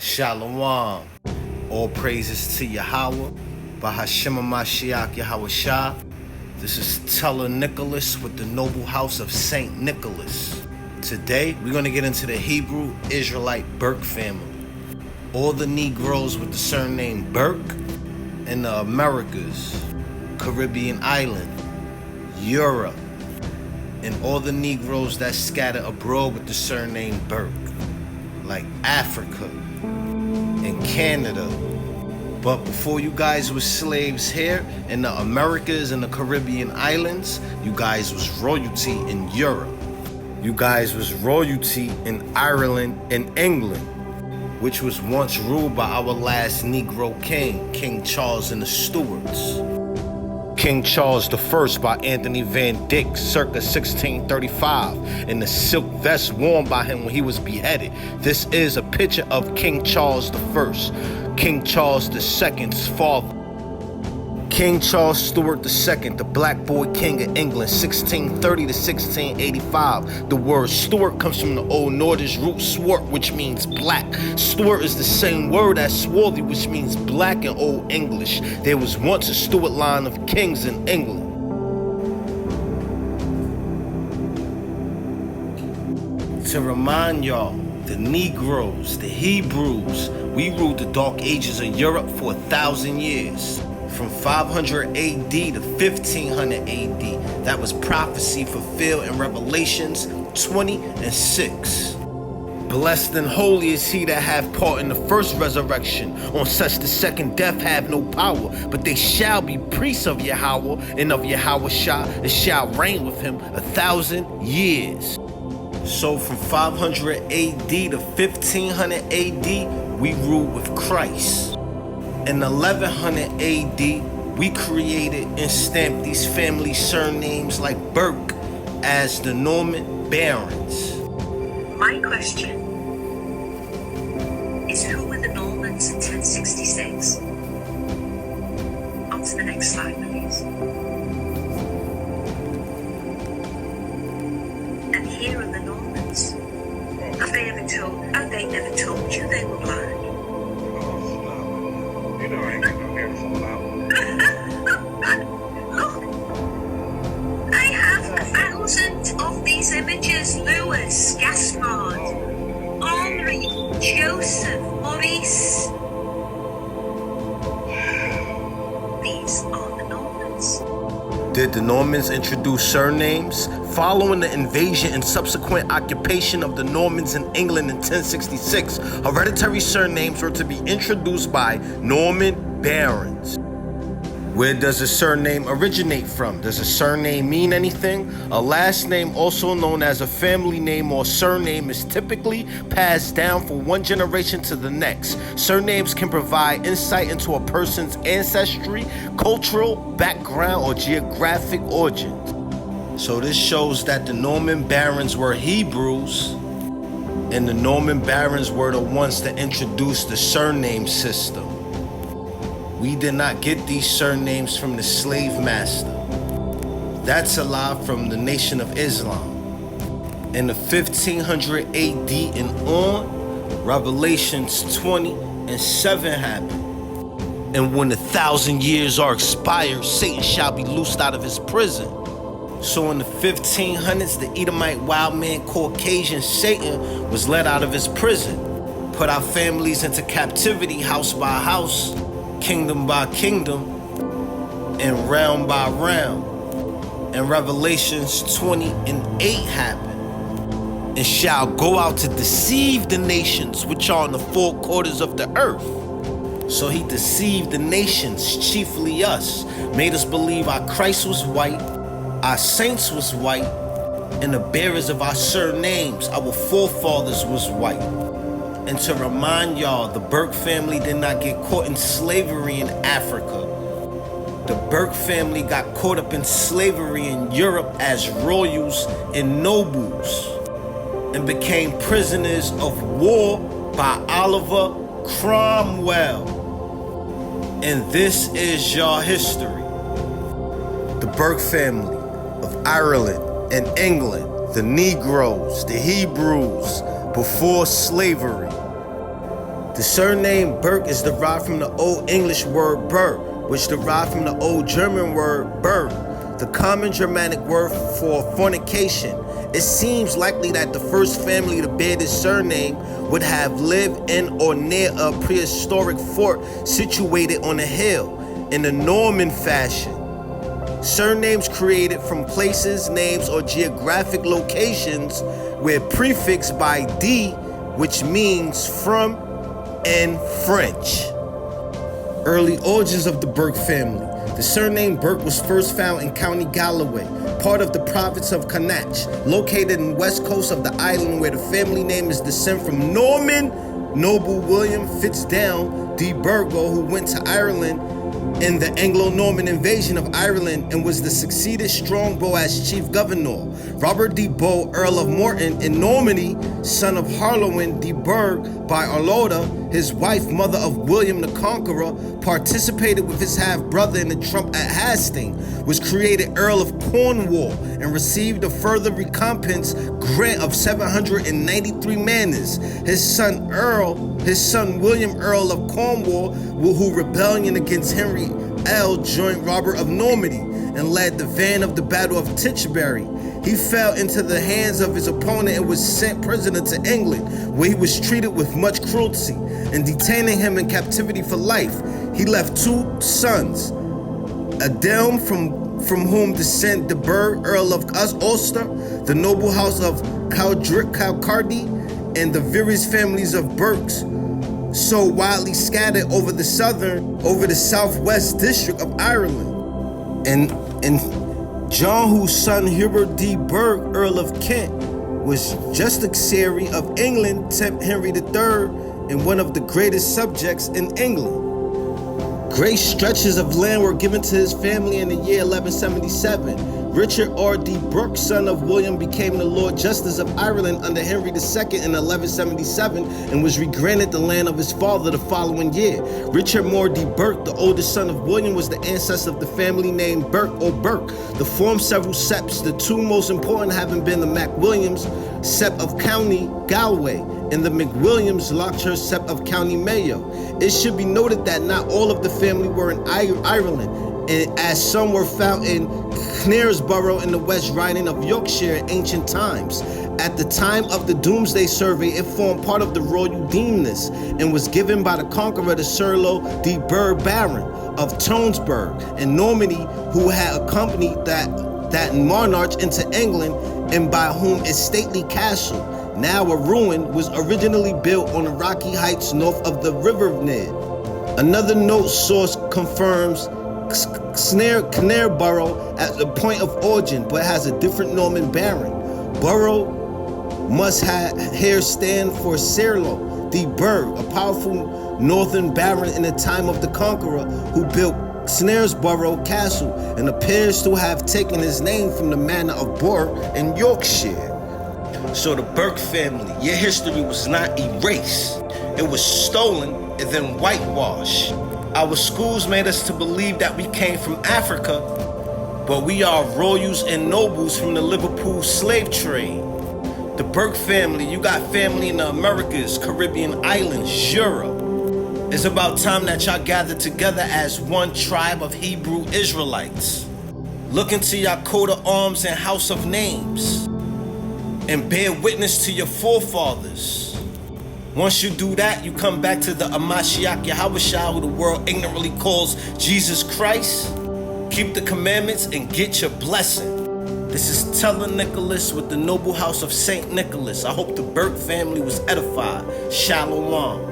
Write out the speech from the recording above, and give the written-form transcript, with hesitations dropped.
Shalom. All praises to Yahweh. Bahashema Mashiach Yahweh Shah. This is Teller Nicholas with the Noble House of Saint Nicholas. Today, we're going to get into the Hebrew Israelite Burke family. All the Negroes with the surname Burke in the Americas, Caribbean island, Europe, and all the Negroes that scatter abroad with the surname Burke, like Africa and Canada. But before you guys was slaves here in the Americas and the Caribbean islands, you guys was royalty in Europe. You guys was royalty in Ireland and England, which was once ruled by our last Negro king, King Charles and the Stuarts. King Charles I by Anthony Van Dyck, circa 1635, and the silk vest worn by him when he was beheaded. This is a picture of King Charles I, King Charles II's father. King Charles Stuart II, the Black Boy King of England, 1630 to 1685. The word Stuart comes from the Old Nordish root swart, which means black. Stuart is the same word as swarthy, which means black in Old English. There was once a Stuart line of kings in England. To remind y'all, the Negroes, the Hebrews, we ruled the Dark Ages of Europe for 1,000 years. From 500 AD to 1500 AD. That was prophecy fulfilled in Revelations 20:6. Blessed and holy is he that hath part in the first resurrection. On such the second death have no power, but they shall be priests of Yahweh and of Yahweh Shah, and shall reign with him 1,000 years. So from 500 AD to 1500 AD, we ruled with Christ. In 1100 AD, we created and stamped these family surnames like Burke as the Norman barons. My question is, who were the Normans in 1066? On to the next slide, please. And here are the Normans. Have they never told you they were black? Look, I have 1,000 of these images. Louis, Gaspard, Henri, Joseph, Maurice. These are the Normans. Did the Normans introduce surnames? Following the invasion and subsequent occupation of the Normans in England in 1066, hereditary surnames were to be introduced by Norman barons. Where does a surname originate from? Does a surname mean anything? A last name, also known as a family name or surname, is typically passed down from one generation to the next. Surnames can provide insight into a person's ancestry, cultural background, or geographic origins. So this shows that the Norman barons were Hebrews, and the Norman barons were the ones that introduced the surname system. We did not get these surnames from the slave master. That's a lie from the Nation of Islam. In the 1500 AD and on, Revelations 20:7 happened. And when 1,000 years are expired, Satan shall be loosed out of his prison. So in the 1500s, the Edomite wild man Caucasian Satan was let out of his prison, put our families into captivity house by house, kingdom by kingdom, and round by round. And Revelations 20:8 happened. And shall go out to deceive the nations which are in the four quarters of the earth. So he deceived the nations, chiefly us, made us believe our Christ was white, our saints was white, and the bearers of our surnames, our forefathers, was white. And to remind y'all, the Burke family did not get caught in slavery in Africa. The Burke family got caught up in slavery in Europe as royals and nobles, and became prisoners of war by Oliver Cromwell. And this is your history. The Burke family of Ireland and England, the Negroes, the Hebrews, before slavery, the The surname Burke is derived from the Old English word Burke, which derived from the Old German word Burg, the common Germanic word for fornication. It seems likely that the first family to bear this surname would have lived in or near a prehistoric fort situated on a hill in a Norman fashion. Surnames created from places, names, or geographic locations were prefixed by D, which means from in French. Early origins of the Burke family. The surname Burke was first found in County Galloway, part of the province of Connacht, located in the west coast of the island, where the family name is descended from Norman noble William Fitzdale de Burgo, who went to Ireland in the Anglo-Norman invasion of Ireland and was the succeeded Strongbow as chief governor. Robert de Bow, Earl of Morton in Normandy, son of Harlowin de Burgh by Arloda, his wife, mother of William the Conqueror, participated with his half-brother in the trump at Hastings, was created Earl of Cornwall, and received a further recompense grant of 793 manors. His son William Earl of Cornwall, who rebellion against Henry L. joined Robert of Normandy and led the van of the Battle of Tewkesbury. He fell into the hands of his opponent and was sent prisoner to England, where he was treated with much cruelty and detaining him in captivity for life. He left two sons, Adelm, from whom descend de Burgh, Earl of Ulster, the noble house of Calcardy, and the various families of Burkes, so widely scattered over the southwest district of Ireland. And John, whose son Hubert de Burgh, Earl of Kent, was justiciary of England, tempt Henry III, and one of the greatest subjects in England. Great stretches of land were given to his family in the year 1177. Richard R. D. Burke, son of William, became the Lord Justice of Ireland under Henry II in 1177 and was regranted the land of his father the following year. Richard Moore D. Burke, the oldest son of William, was the ancestor of the family named Burke or Burke. They formed several septs, the two most important having been the MacWilliams sept of County Galway and the McWilliams Lockchurch sept of County Mayo. It should be noted that not all of the family were in Ireland, as some were found in Knaresborough in the West Riding of Yorkshire in ancient times. At the time of the Domesday Survey, it formed part of the royal demesne and was given by the conqueror to Sir Lo de Burgh, Baron of Tonsberg in Normandy, who had accompanied that monarch into England, and by whom its stately castle, now a ruin, was originally built on the rocky heights north of the River Nid. Another note source confirms Knaresborough as a point of origin, but has a different Norman baron. Borough must here stand for Serlo de Burgh, a powerful northern baron in the time of the conqueror, who built Knaresborough Castle and appears to have taken his name from the manor of Burke in Yorkshire. So the Burke family, your history was not erased. It was stolen and then whitewashed. Our schools made us to believe that we came from Africa, but we are royals and nobles from the Liverpool slave trade. The Burke family, you got family in the Americas, Caribbean islands, Europe. It's about time that y'all gather together as one tribe of Hebrew Israelites. Look into your coat of arms and house of names, and bear witness to your forefathers. Once you do that, you come back to the Amashiach Yahushua, who the world ignorantly calls Jesus Christ. Keep the commandments and get your blessing. This is Teller Nicholas with the noble house of Saint Nicholas. I hope the Burke family was edified. Shalom.